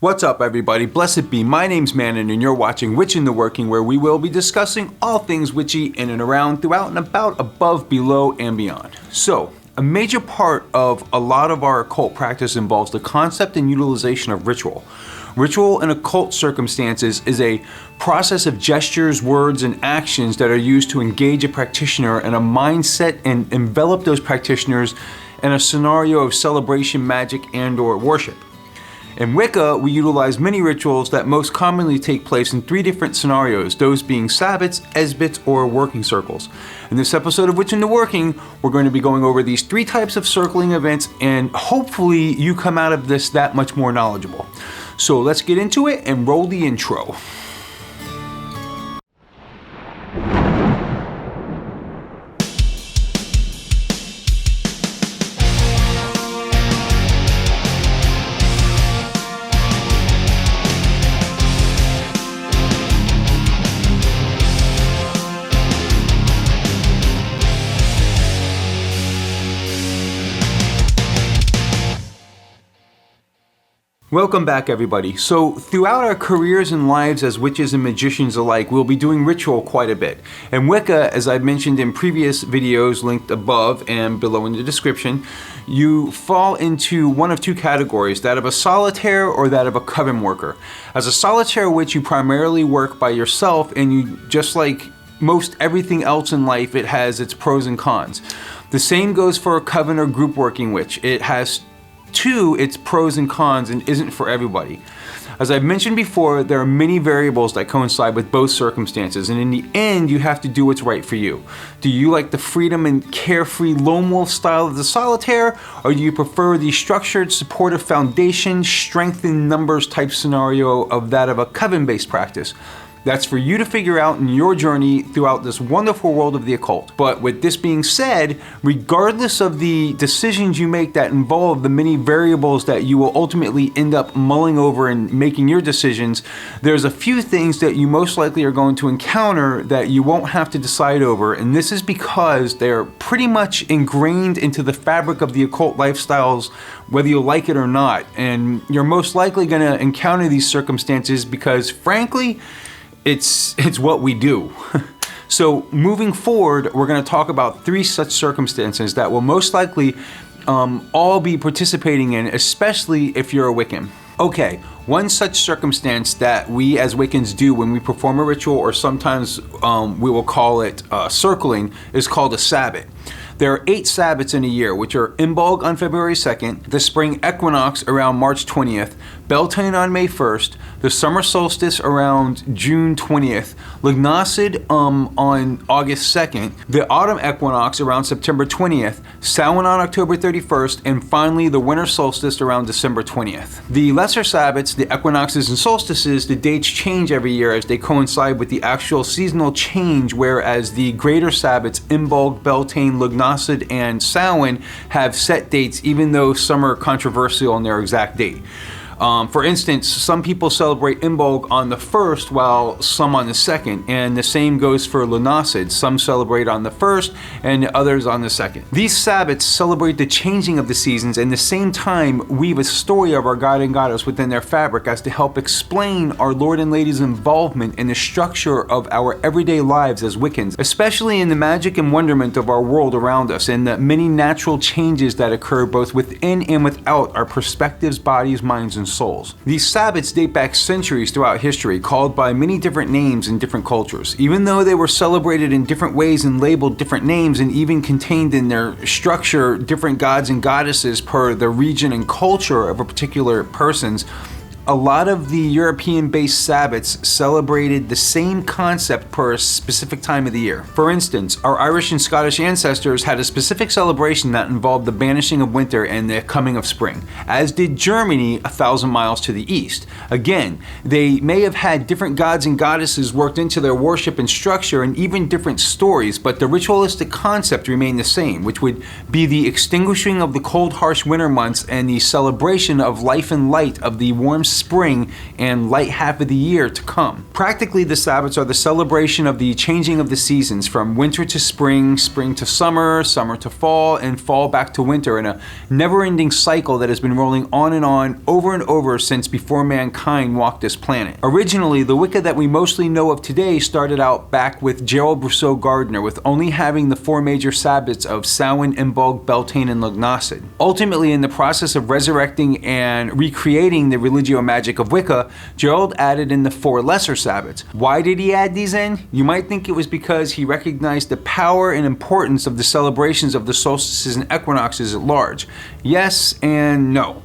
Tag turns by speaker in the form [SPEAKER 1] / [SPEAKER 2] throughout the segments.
[SPEAKER 1] What's up, everybody? Blessed be. My name's Mannun, and you're watching Witch in the Working, where we will be discussing all things witchy in and around, throughout and about, above, below, and beyond. So, a major part of a lot of our occult practice involves the concept and utilization of ritual. Ritual in occult circumstances is a process of gestures, words, and actions that are used to engage a practitioner in a mindset and envelop those practitioners in a scenario of celebration, magic, and/or worship. In Wicca, we utilize many rituals that most commonly take place in three different scenarios, those being Sabbats, Esbats, or working circles. In this episode of Witch in the Working, we're going to be going over these three types of circling events, and hopefully you come out of this that much more knowledgeable. So let's get into it and roll the intro. Welcome back, everybody. So throughout our careers and lives as witches and magicians alike, we'll be doing ritual quite a bit. And Wicca, as I've mentioned in previous videos linked above and below in the description, you fall into one of two categories, that of a solitaire or that of a coven worker. As a solitaire witch, you primarily work by yourself, and you, just like most everything else in life, it has its pros and cons. The same goes for a coven or group working witch. It has its pros and cons and isn't for everybody. As I've mentioned before, there are many variables that coincide with both circumstances, and in the end, you have to do what's right for you. Do you like the freedom and carefree lone wolf style of the solitaire, or do you prefer the structured, supportive foundation, strength in numbers type scenario of that of a coven-based practice? That's for you to figure out in your journey throughout this wonderful world of the occult. But with this being said, regardless of the decisions you make that involve the many variables that you will ultimately end up mulling over and making your decisions, there's a few things that you most likely are going to encounter that you won't have to decide over, and this is because they're pretty much ingrained into the fabric of the occult lifestyles, whether you like it or not. And you're most likely going to encounter these circumstances because, frankly, it's what we do. So moving forward, we're going to talk about three such circumstances that will most likely all be participating in, especially if you're a Wiccan. Okay, one such circumstance that we as Wiccans do when we perform a ritual, or sometimes we will call it circling, is called a Sabbat. There are 8 Sabbats in a year, which are Imbolc on February 2nd, the spring equinox around March 20th, Beltane on May 1st, the summer solstice around June 20th, Lugnacid on August 2nd, the autumn equinox around September 20th, Samhain on October 31st, and finally the winter solstice around December 20th. The lesser Sabbats, the equinoxes and solstices, the dates change every year as they coincide with the actual seasonal change, whereas the greater Sabbats, Imbolc, Beltane, Lugnacid, and Samhain, have set dates, even though some are controversial on their exact date. For instance, some people celebrate Imbolc on the 1st while some on the 2nd, and the same goes for Lugnacid. Some celebrate on the 1st and others on the 2nd. These Sabbats celebrate the changing of the seasons and at the same time weave a story of our god and goddess within their fabric as to help explain our Lord and Lady's involvement in the structure of our everyday lives as Wiccans, especially in the magic and wonderment of our world around us and the many natural changes that occur both within and without our perspectives, bodies, minds, and souls. These Sabbats date back centuries throughout history, called by many different names in different cultures. Even though they were celebrated in different ways and labeled different names, and even contained in their structure different gods and goddesses per the region and culture of a particular person's, a lot of the European-based Sabbats celebrated the same concept per a specific time of the year. For instance, our Irish and Scottish ancestors had a specific celebration that involved the banishing of winter and the coming of spring, as did Germany 1,000 miles to the east. Again, they may have had different gods and goddesses worked into their worship and structure and even different stories, but the ritualistic concept remained the same, which would be the extinguishing of the cold, harsh winter months and the celebration of life and light of the warm spring and light half of the year to come. Practically, the Sabbats are the celebration of the changing of the seasons from winter to spring, spring to summer, summer to fall, and fall back to winter in a never-ending cycle that has been rolling on and over since before mankind walked this planet. Originally, the Wicca that we mostly know of today started out back with Gerald Brousseau Gardner, with only having the four major Sabbats of Samhain, Imbolc, Beltane, and Lughnasadh. Ultimately, in the process of resurrecting and recreating the religio-magic of Wicca, Gerald added in the four lesser Sabbats. Why did he add these in? You might think it was because he recognized the power and importance of the celebrations of the solstices and equinoxes at large. Yes and no.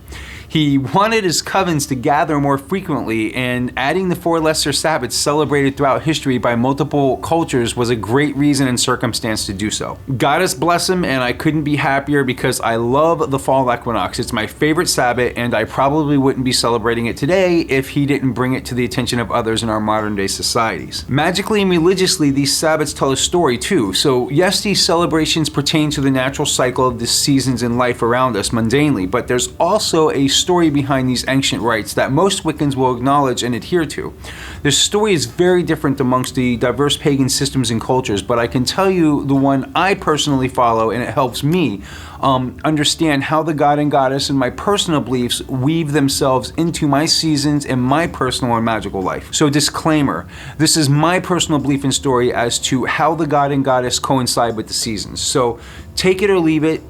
[SPEAKER 1] He wanted his covens to gather more frequently, and adding the four lesser Sabbats celebrated throughout history by multiple cultures was a great reason and circumstance to do so. Goddess bless him, and I couldn't be happier because I love the fall equinox. It's my favorite Sabbat, and I probably wouldn't be celebrating it today if he didn't bring it to the attention of others in our modern day societies. Magically and religiously, these Sabbats tell a story too. So yes, these celebrations pertain to the natural cycle of the seasons in life around us mundanely, but there's also a story behind these ancient rites that most Wiccans will acknowledge and adhere to. This story is very different amongst the diverse pagan systems and cultures, but I can tell you the one I personally follow, and it helps me understand how the god and goddess and my personal beliefs weave themselves into my seasons and my personal and magical life. So disclaimer, this is my personal belief and story as to how the god and goddess coincide with the seasons. So take it or leave it.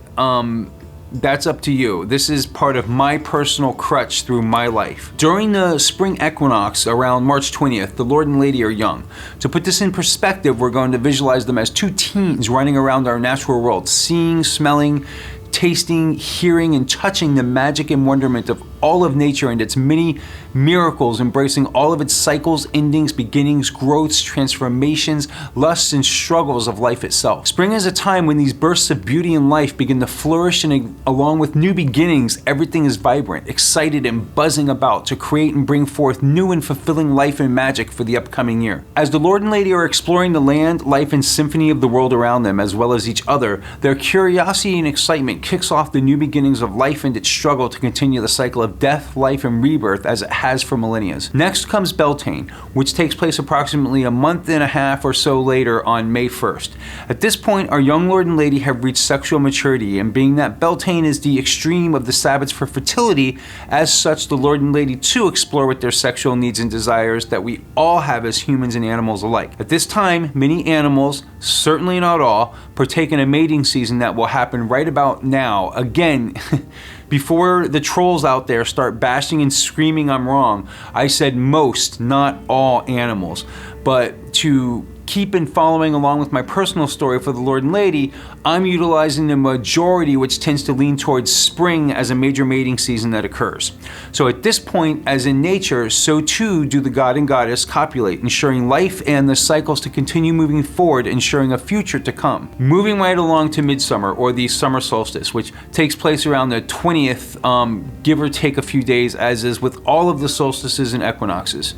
[SPEAKER 1] That's up to you. This is part of my personal crutch through my life. During the spring equinox around March 20th, the Lord and Lady are young. To put this in perspective, we're going to visualize them as two teens running around our natural world, seeing, smelling, tasting, hearing, and touching the magic and wonderment of all of nature and its many miracles, embracing all of its cycles, endings, beginnings, growths, transformations, lusts, and struggles of life itself. Spring is a time when these bursts of beauty and life begin to flourish, and along with new beginnings, everything is vibrant, excited, and buzzing about to create and bring forth new and fulfilling life and magic for the upcoming year. As the Lord and Lady are exploring the land, life, and symphony of the world around them, as well as each other, their curiosity and excitement kicks off the new beginnings of life and its struggle to continue the cycle of death, life, and rebirth as it has for millennia. Next comes Beltane, which takes place approximately a month and a half or so later on May 1st. At this point, our young Lord and Lady have reached sexual maturity, and being that Beltane is the extreme of the Sabbats for fertility, as such the Lord and Lady too explore with their sexual needs and desires that we all have as humans and animals alike. At this time, many animals, certainly not all, partake in a mating season that will happen right about now. Again, before the trolls out there start bashing and screaming I'm wrong, I said most, not all animals. But to keep in following along with my personal story for the Lord and Lady, I'm utilizing the majority, which tends to lean towards spring as a major mating season that occurs. So at this point, as in nature, so too do the god and goddess copulate, ensuring life and the cycles to continue moving forward, ensuring a future to come. Moving right along to midsummer, or the summer solstice, which takes place around the 20th, give or take a few days, as is with all of the solstices and equinoxes.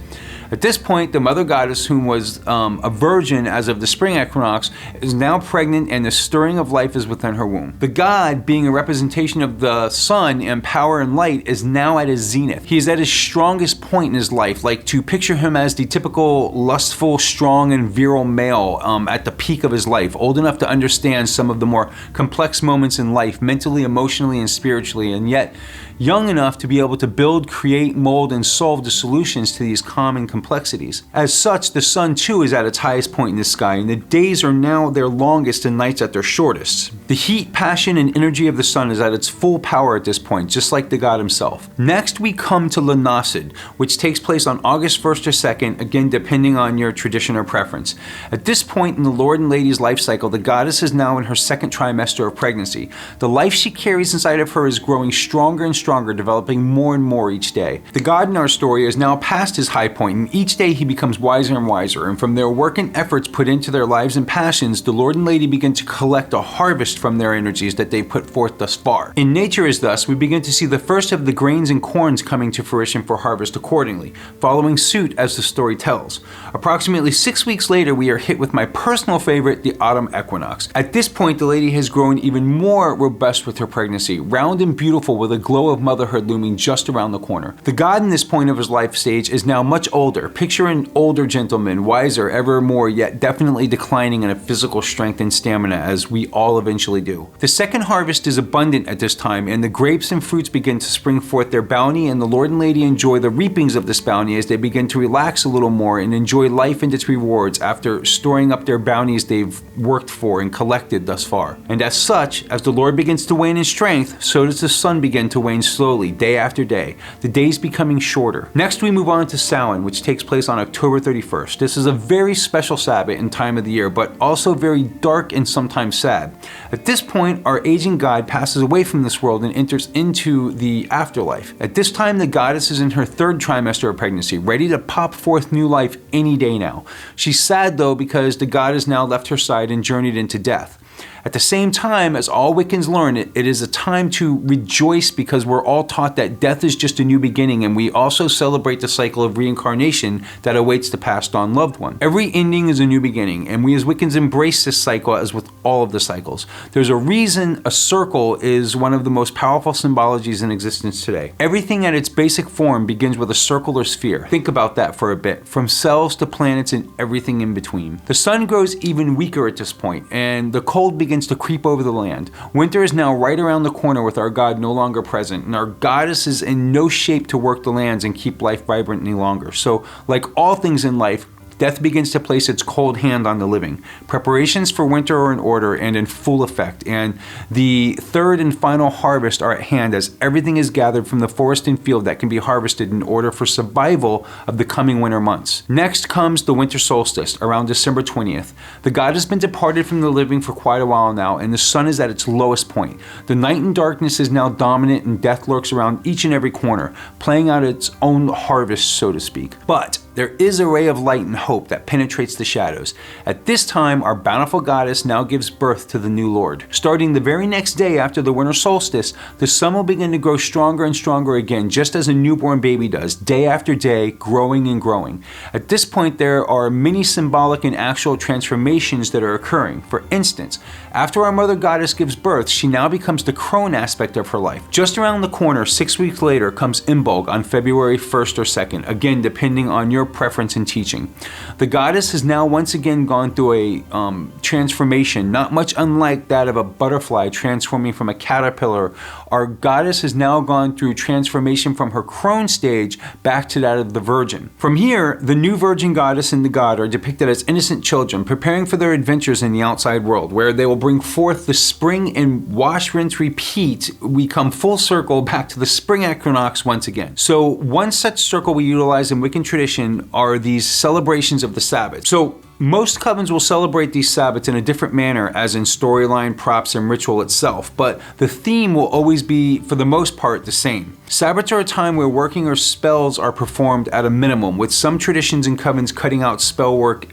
[SPEAKER 1] At this point, the mother goddess, whom was a virgin as of the spring equinox, is now pregnant, and the stirring of life is within her womb. The god, being a representation of the sun and power and light, is now at his zenith. He is at his strongest point in his life, like to picture him as the typical lustful, strong, and virile male at the peak of his life, old enough to understand some of the more complex moments in life, mentally, emotionally, and spiritually, and yet young enough to be able to build, create, mold, and solve the solutions to these common complexities. As such, the sun too is at its highest point in the sky, and the days are now their longest and nights at their shortest. The heat, passion, and energy of the sun is at its full power at this point, just like the god himself. Next, we come to Lughnasadh, which takes place on August 1st or 2nd, again depending on your tradition or preference. At this point in the Lord and Lady's life cycle, the goddess is now in her second trimester of pregnancy. The life she carries inside of her is growing stronger and stronger, developing more and more each day. The god in our story is now past his high point and each day he becomes wiser and wiser, and from their work and efforts put into their lives and passions, the Lord and Lady begin to collect a harvest from their energies that they put forth thus far. In nature as thus, we begin to see the first of the grains and corns coming to fruition for harvest accordingly, following suit as the story tells. Approximately 6 weeks later, we are hit with my personal favorite, the autumn equinox. At this point, the lady has grown even more robust with her pregnancy, round and beautiful with a glow of motherhood looming just around the corner. The god in this point of his life stage is now much older. Picture an older gentleman, wiser ever more, yet definitely declining in a physical strength and stamina as we all eventually do. The second harvest is abundant at this time, and the grapes and fruits begin to spring forth their bounty, and the Lord and Lady enjoy the reapings of this bounty as they begin to relax a little more and enjoy life and its rewards after storing up their bounties they've worked for and collected thus far. And as such, as the Lord begins to wane in strength, so does the sun begin to wane slowly, day after day, the days becoming shorter. Next we move on to Samhain, which takes place on October 31st. This is a very special Sabbath and time of the year, but also very dark and sometimes sad. At this point, our aging god passes away from this world and enters into the afterlife. At this time, the goddess is in her third trimester of pregnancy, ready to pop forth new life any day now. She's sad though because the god has now left her side and journeyed into death. At the same time, as all Wiccans learn, it is a time to rejoice because we're all taught that death is just a new beginning, and we also celebrate the cycle of reincarnation that awaits the passed on loved one. Every ending is a new beginning, and we as Wiccans embrace this cycle as with all of the cycles. There's a reason a circle is one of the most powerful symbologies in existence today. Everything at its basic form begins with a circle or sphere. Think about that for a bit, from cells to planets and everything in between. The sun grows even weaker at this point, and the cold begins to creep over the land. Winter is now right around the corner with our god no longer present, and our goddess is in no shape to work the lands and keep life vibrant any longer. So, like all things in life, death begins to place its cold hand on the living. Preparations for winter are in order and in full effect, and the third and final harvest are at hand as everything is gathered from the forest and field that can be harvested in order for survival of the coming winter months. Next comes the winter solstice, around December 20th. The god has been departed from the living for quite a while now, and the sun is at its lowest point. The night and darkness is now dominant, and death lurks around each and every corner, playing out its own harvest, so to speak. But there is a ray of light and hope that penetrates the shadows. At this time, our bountiful goddess now gives birth to the new Lord. Starting the very next day after the winter solstice, the sun will begin to grow stronger and stronger again, just as a newborn baby does, day after day, growing and growing. At this point, there are many symbolic and actual transformations that are occurring. For instance, after our mother goddess gives birth, she now becomes the crone aspect of her life. Just around the corner, 6 weeks later, comes Imbolg on February 1st or 2nd, again depending on your preference in teaching. The goddess has now once again gone through a transformation, not much unlike that of a butterfly transforming from a caterpillar. Our goddess has now gone through transformation from her crone stage back to that of the virgin. From here, the new virgin goddess and the god are depicted as innocent children preparing for their adventures in the outside world, where they will bring forth the spring and wash, rinse, repeat. We come full circle back to the spring equinox once again. So one such circle we utilize in Wiccan tradition are these celebrations of the Sabbath. So most covens will celebrate these Sabbats in a different manner, as in storyline, props, and ritual itself, but the theme will always be, for the most part, the same. Sabbats are a time where working or spells are performed at a minimum, with some traditions and covens cutting out spell work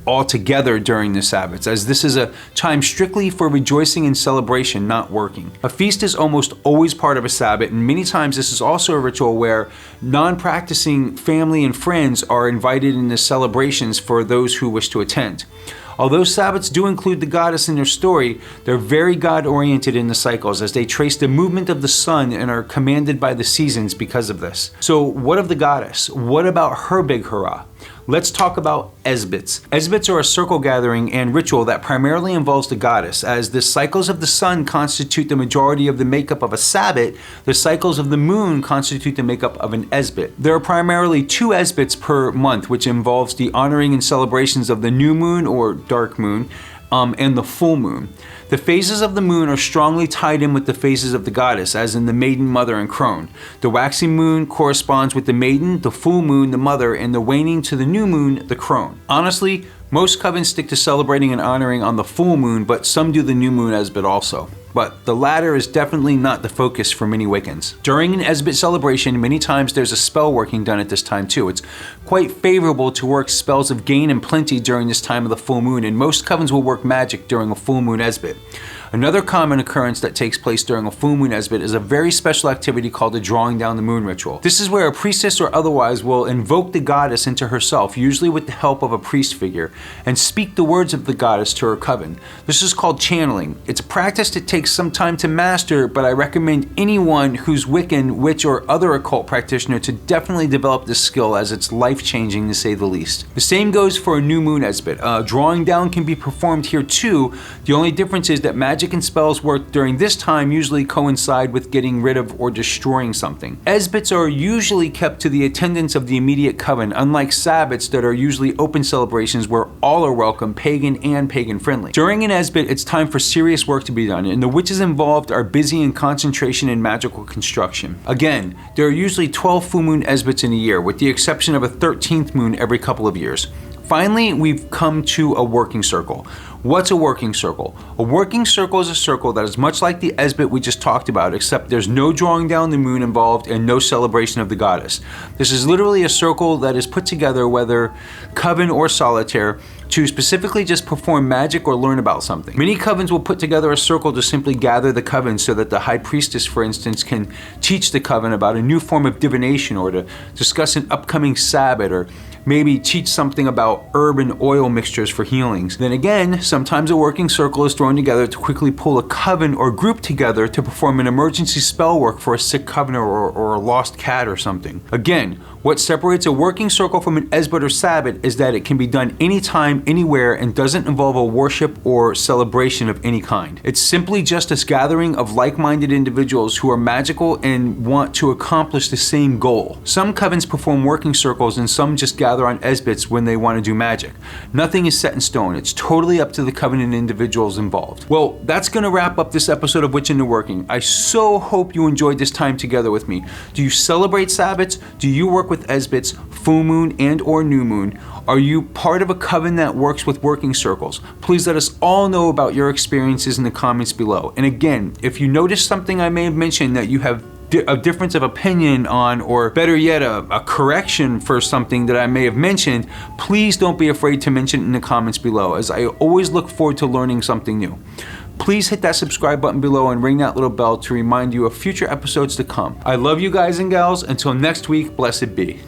[SPEAKER 1] altogether during the Sabbats, as this is a time strictly for rejoicing and celebration, not working. A feast is almost always part of a Sabbat, and many times this is also a ritual where non-practicing family and friends are invited in the celebrations for those who wish to attend. Although Sabbats do include the goddess in their story, they're very God-oriented in the cycles, as they trace the movement of the sun and are commanded by the seasons because of this. So what of the goddess? What about her big hurrah? Let's talk about Esbats. Esbats are a circle gathering and ritual that primarily involves the goddess. As the cycles of the sun constitute the majority of the makeup of a Sabbat, the cycles of the moon constitute the makeup of an Esbat. There are primarily 2 Esbats per month, which involves the honoring and celebrations of the new moon or dark moon, and the full moon. The phases of the moon are strongly tied in with the phases of the goddess, as in the maiden, mother, and crone. The waxing moon corresponds with the maiden, the full moon, the mother, and the waning to the new moon, the crone. Honestly, most covens stick to celebrating and honoring on the full moon, but some do the new moon Esbat also. but the latter is definitely not the focus for many Wiccans. During an Esbat celebration, many times there's a spell working done at this time too. It's quite favorable to work spells of gain and plenty during this time of the full moon, and most covens will work magic during a full moon Esbat. Another common occurrence that takes place during a full moon Esbat is a very special activity called the drawing down the moon ritual. This is where a priestess or otherwise will invoke the goddess into herself, usually with the help of a priest figure, and speak the words of the goddess to her coven. This is called channeling. It's a practice that takes some time to master, but I recommend anyone who's Wiccan, witch, or other occult practitioner to definitely develop this skill, as it's life-changing to say the least. The same goes for a new moon Esbat. Drawing down can be performed here too. The only difference is that magic and spells worked during this time usually coincide with getting rid of or destroying something. Esbats are usually kept to the attendance of the immediate coven, unlike Sabbats that are usually open celebrations where all are welcome, pagan and pagan friendly. During an Esbat, it's time for serious work to be done, and the witches involved are busy in concentration and magical construction. Again, there are usually 12 full moon Esbats in a year, with the exception of a 13th moon every couple of years. Finally, we've come to a working circle. What's a working circle? A working circle is a circle that is much like the Esbat we just talked about, except there's no drawing down the moon involved and no celebration of the goddess. This is literally a circle that is put together, whether Coven or Solitaire, to specifically just perform magic or learn about something. Many covens will put together a circle to simply gather the coven so that the high priestess, for instance, can teach the coven about a new form of divination, or to discuss an upcoming Sabbat, or maybe teach something about herb and oil mixtures for healings. Then again, sometimes a working circle is thrown together to quickly pull a coven or group together to perform an emergency spell work for a sick covener or a lost cat or something. Again, what separates a working circle from an Esbat or Sabbat is that it can be done anytime, anywhere, and doesn't involve a worship or celebration of any kind. It's simply just a gathering of like-minded individuals who are magical and want to accomplish the same goal. Some covens perform working circles and some just gather on Esbats when they want to do magic. Nothing is set in stone. It's totally up to the coven and individuals involved. Well, that's going to wrap up this episode of Witch Into Working. I so hope you enjoyed this time together with me. Do you celebrate Sabbats? Do you work with Esbats, full moon and or new moon? Are you part of a coven that works with working circles? Please let us all know about your experiences in the comments below. And again, if you notice something I may have mentioned that you have a difference of opinion on, or better yet, a correction for something that I may have mentioned, please don't be afraid to mention it in the comments below, as I always look forward to learning something new. Please hit that subscribe button below and ring that little bell to remind you of future episodes to come. I love you guys and gals. Until next week, blessed be.